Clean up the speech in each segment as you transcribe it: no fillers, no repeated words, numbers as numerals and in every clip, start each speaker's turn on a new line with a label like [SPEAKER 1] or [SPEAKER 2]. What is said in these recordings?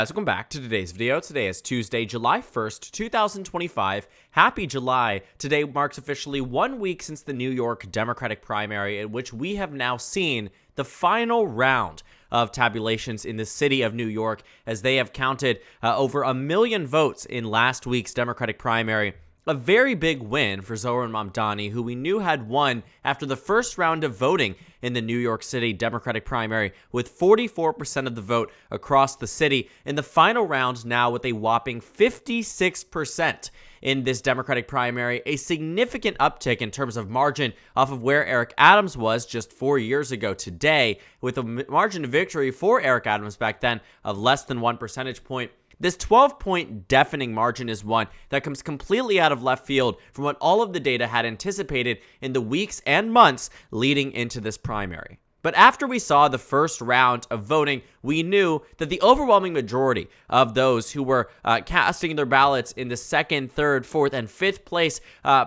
[SPEAKER 1] Welcome back to today's video. Today is Tuesday, July 1st, 2025. Happy July. Today marks officially 1 week since the New York Democratic primary, in which we have now seen the final round of tabulations in the city of New York, as they have counted over 1 million votes in last week's Democratic primary. A very big win for Zohran Mamdani, who we knew had won after the first round of voting in the New York City Democratic primary, with 44% of the vote across the city. In the final round now with a whopping 56% in this Democratic primary, a significant uptick in terms of margin off of where Eric Adams was just 4 years ago today, with a margin of victory for Eric Adams back then of less than 1 percentage point. This 12-point deafening margin is one that comes completely out of left field from what all of the data had anticipated in the weeks and months leading into this primary. But after we saw the first round of voting, we knew that the overwhelming majority of those who were casting their ballots in the second, third, fourth, and fifth place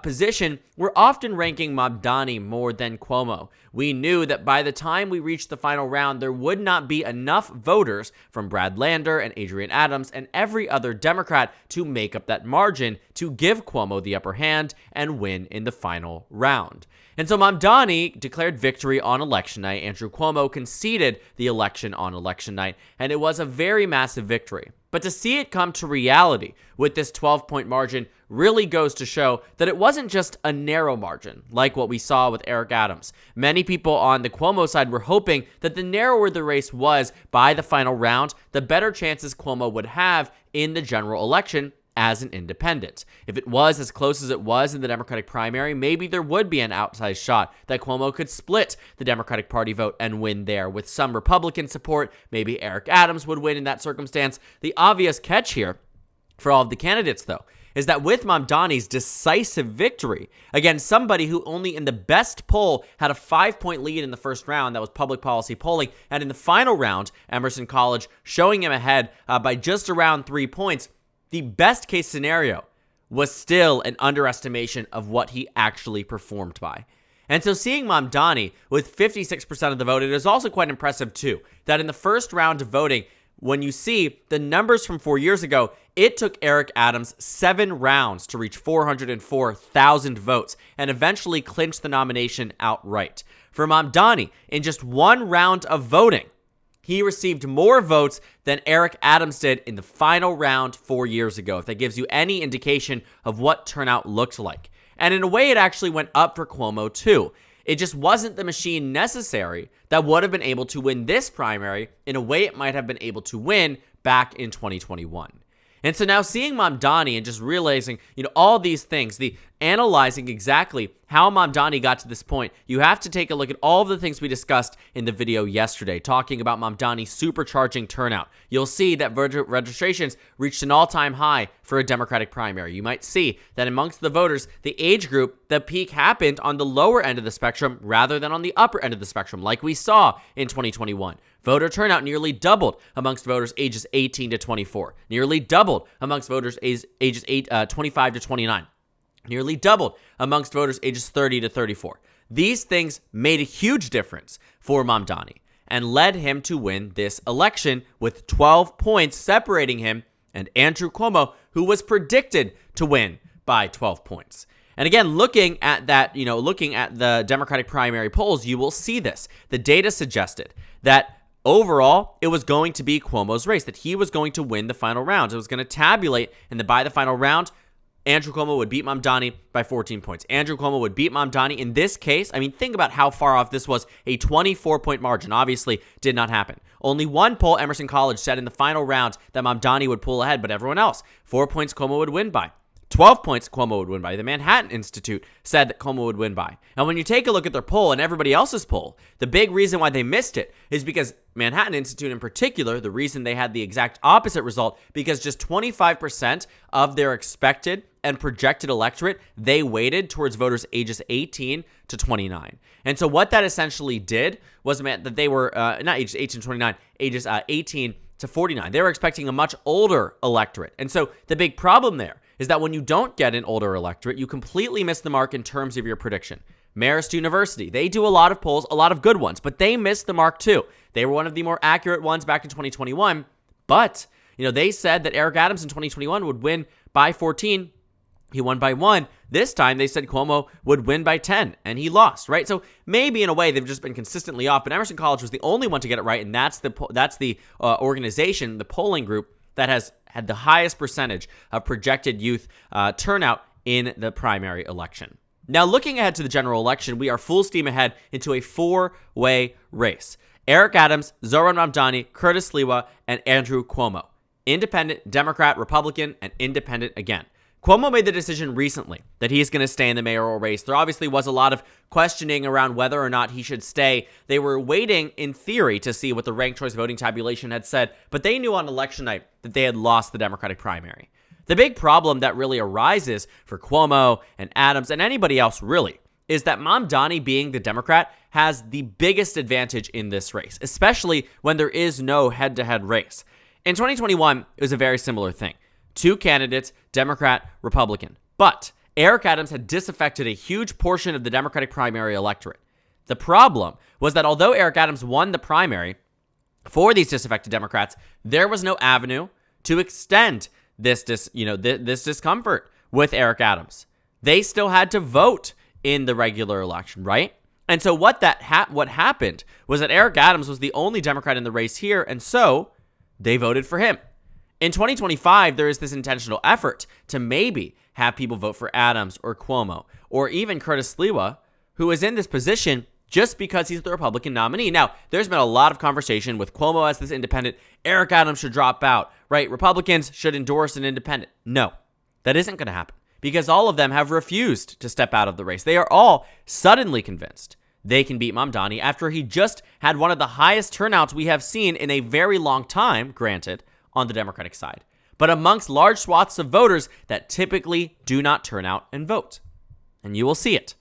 [SPEAKER 1] position were often ranking Mamdani more than Cuomo. We knew that by the time we reached the final round, there would not be enough voters from Brad Lander and Adrienne Adams and every other Democrat to make up that margin to give Cuomo the upper hand and win in the final round. And so Mamdani declared victory on election night. Andrew Cuomo conceded the election on election night, and it was a very massive victory. But to see it come to reality with this 12-point margin really goes to show that it wasn't just a narrow margin like what we saw with Eric Adams. Many people on the Cuomo side were hoping that the narrower the race was by the final round, the better chances Cuomo would have in the general election as an independent. If it was as close as it was in the Democratic primary, maybe there would be an outsized shot that Cuomo could split the Democratic Party vote and win there with some Republican support. Maybe Eric Adams would win in that circumstance. The obvious catch here for all of the candidates, though, is that with Mamdani's decisive victory against somebody who only in the best poll had a 5-point lead in the first round, that was public policy polling, and in the final round, Emerson College showing him ahead by just around 3 points, the best case scenario was still an underestimation of what he actually performed by. And so seeing Mamdani with 56% of the vote, it is also quite impressive too, that in the first round of voting, when you see the numbers from 4 years ago, it took Eric Adams 7 rounds to reach 404,000 votes and eventually clinch the nomination outright. For Mamdani, in just 1 round of voting, he received more votes than Eric Adams did in the final round 4 years ago, if that gives you any indication of what turnout looked like. And in a way, it actually went up for Cuomo too. It just wasn't the machine necessary that would have been able to win this primary in a way it might have been able to win back in 2021. And so now seeing Mamdani and just realizing, all these things, the analyzing exactly how Mamdani got to this point, you have to take a look at all of the things we discussed in the video yesterday, talking about Mamdani supercharging turnout. You'll see that registrations reached an all-time high for a Democratic primary. You might see that amongst the voters, the age group, the peak happened on the lower end of the spectrum rather than on the upper end of the spectrum, like we saw in 2021. Voter turnout nearly doubled amongst voters ages 18 to 24, nearly doubled amongst voters ages 25 to 29, nearly doubled amongst voters ages 30 to 34. These things made a huge difference for Mamdani and led him to win this election with 12 points separating him and Andrew Cuomo, who was predicted to win by 12 points. And again, looking at that, looking at the Democratic primary polls, you will see this. The data suggested that overall, it was going to be Cuomo's race, that he was going to win the final round. It was going to tabulate, and by the final round, Andrew Cuomo would beat Mamdani by 14 points. Andrew Cuomo would beat Mamdani. In this case, think about how far off this was. A 24-point margin obviously did not happen. Only one poll, Emerson College, said in the final round that Mamdani would pull ahead, but everyone else, 4 points Cuomo would win by. 12 points Cuomo would win by. The Manhattan Institute said that Cuomo would win by. And when you take a look at their poll and everybody else's poll, the big reason why they missed it is because Manhattan Institute in particular, the reason they had the exact opposite result, because just 25% of their expected and projected electorate, they weighted towards voters ages 18 to 29. And so what that essentially did was meant that they were, not ages 18 to 29, ages 18 to 49. They were expecting a much older electorate. And so the big problem there is that when you don't get an older electorate, you completely miss the mark in terms of your prediction. Marist University, they do a lot of polls, a lot of good ones, but they missed the mark too. They were one of the more accurate ones back in 2021, but They said that Eric Adams in 2021 would win by 14. He won by 1. This time, they said Cuomo would win by 10, and he lost, right? So maybe in a way, they've just been consistently off, but Emerson College was the only one to get it right, and that's the organization, the polling group, that has had the highest percentage of projected youth turnout in the primary election. Now, looking ahead to the general election, we are full steam ahead into a 4-way race. Eric Adams, Zohran Mamdani, Curtis Sliwa, and Andrew Cuomo. Independent, Democrat, Republican, and independent again. Cuomo made the decision recently that he's going to stay in the mayoral race. There obviously was a lot of questioning around whether or not he should stay. They were waiting, in theory, to see what the ranked choice voting tabulation had said, but they knew on election night that they had lost the Democratic primary. The big problem that really arises for Cuomo and Adams and anybody else really is that Mamdani, being the Democrat, has the biggest advantage in this race, especially when there is no head-to-head race. In 2021, it was a very similar thing. 2 candidates, Democrat, Republican. But Eric Adams had disaffected a huge portion of the Democratic primary electorate. The problem was that although Eric Adams won the primary for these disaffected Democrats, there was no avenue to extend this discomfort with Eric Adams. They still had to vote in the regular election, right? And so what happened was that Eric Adams was the only Democrat in the race here, and so they voted for him. In 2025, there is this intentional effort to maybe have people vote for Adams or Cuomo or even Curtis Sliwa, who is in this position just because he's the Republican nominee. Now, there's been a lot of conversation with Cuomo as this independent. Eric Adams should drop out, right? Republicans should endorse an independent. No, that isn't going to happen because all of them have refused to step out of the race. They are all suddenly convinced they can beat Mamdani after he just had one of the highest turnouts we have seen in a very long time, granted, on the Democratic side, but amongst large swaths of voters that typically do not turn out and vote. And you will see it.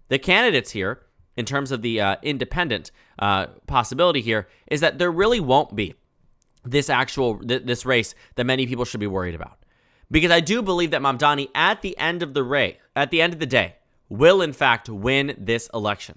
[SPEAKER 1] The candidates here, in terms of the independent possibility here, is that there really won't be this race that many people should be worried about. Because I do believe that Mamdani, at the end of the day, will in fact win this election.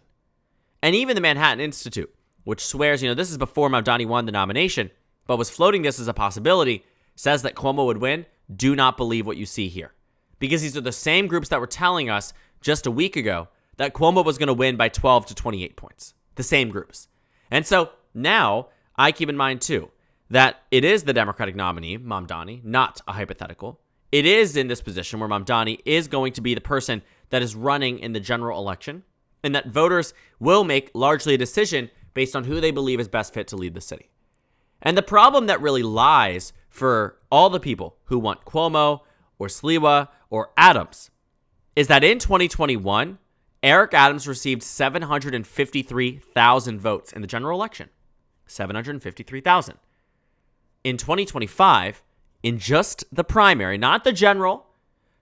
[SPEAKER 1] And even the Manhattan Institute, which swears, this is before Mamdani won the nomination, but was floating this as a possibility, says that Cuomo would win. Do not believe what you see here. Because these are the same groups that were telling us just a week ago that Cuomo was going to win by 12 to 28 points. The same groups. And so now I keep in mind too that it is the Democratic nominee, Mamdani, not a hypothetical. It is in this position where Mamdani is going to be the person that is running in the general election, and that voters will make largely a decision based on who they believe is best fit to lead the city. And the problem that really lies for all the people who want Cuomo or Sliwa or Adams is that in 2021, Eric Adams received 753,000 votes in the general election. 753,000. In 2025, in just the primary, not the general,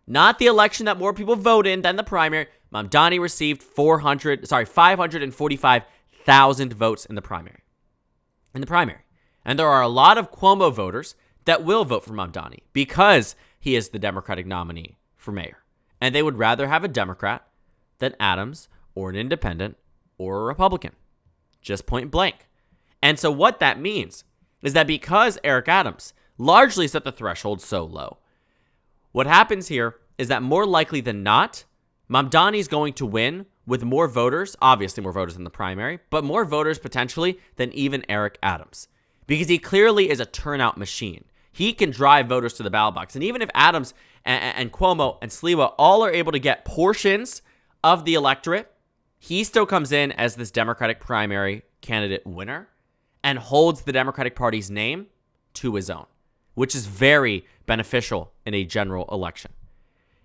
[SPEAKER 1] not the election that more people vote in than the primary, Mamdani received 545,000 votes in the primary. And there are a lot of Cuomo voters that will vote for Mamdani because he is the Democratic nominee for mayor. And they would rather have a Democrat than Adams or an independent or a Republican. Just point blank. And so what that means is that because Eric Adams largely set the threshold so low, what happens here is that more likely than not, Mamdani is going to win with more voters, obviously more voters than the primary, but more voters potentially than even Eric Adams. Because he clearly is a turnout machine. He can drive voters to the ballot box. And even if Adams and Cuomo and Sliwa all are able to get portions of the electorate, he still comes in as this Democratic primary candidate winner and holds the Democratic Party's name to his own, which is very beneficial in a general election.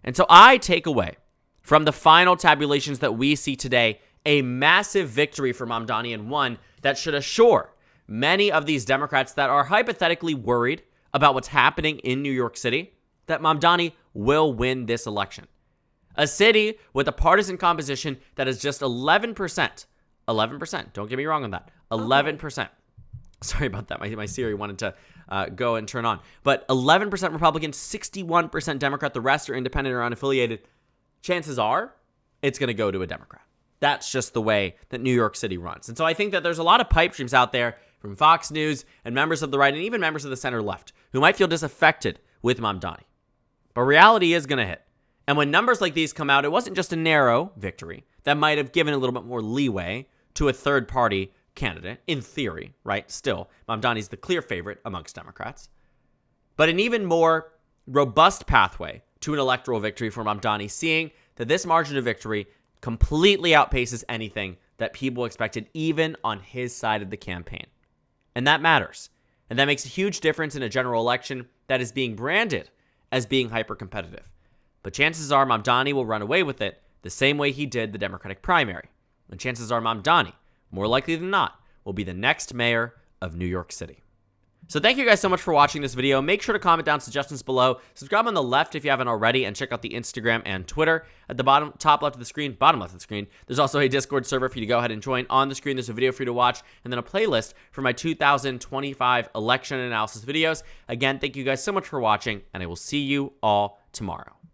[SPEAKER 1] And so I take away from the final tabulations that we see today a massive victory for Mamdani, and one that should assure many of these Democrats that are hypothetically worried about what's happening in New York City that Mamdani will win this election. A city with a partisan composition that is just 11%. 11%. Don't get me wrong on that. 11%. Sorry about that. My Siri wanted to go and turn on. But 11% Republican, 61% Democrat. The rest are independent or unaffiliated. Chances are it's going to go to a Democrat. That's just the way that New York City runs. And so I think that there's a lot of pipe dreams out there from Fox News and members of the right and even members of the center left who might feel disaffected with Mamdani. But reality is going to hit. And when numbers like these come out, it wasn't just a narrow victory that might have given a little bit more leeway to a third-party candidate, in theory, right? Still, Mamdani's the clear favorite amongst Democrats. But an even more robust pathway to an electoral victory for Mamdani, seeing that this margin of victory completely outpaces anything that people expected, even on his side of the campaign. And that matters. And that makes a huge difference in a general election that is being branded as being hyper-competitive. But chances are Mamdani will run away with it the same way he did the Democratic primary. And chances are Mamdani, more likely than not, will be the next mayor of New York City. So thank you guys so much for watching this video. Make sure to comment down suggestions below. Subscribe on the left if you haven't already, and check out the Instagram and Twitter. At the top left of the screen, bottom left of the screen, there's also a Discord server for you to go ahead and join. On the screen, there's a video for you to watch, and then a playlist for my 2025 election analysis videos. Again, thank you guys so much for watching, and I will see you all tomorrow.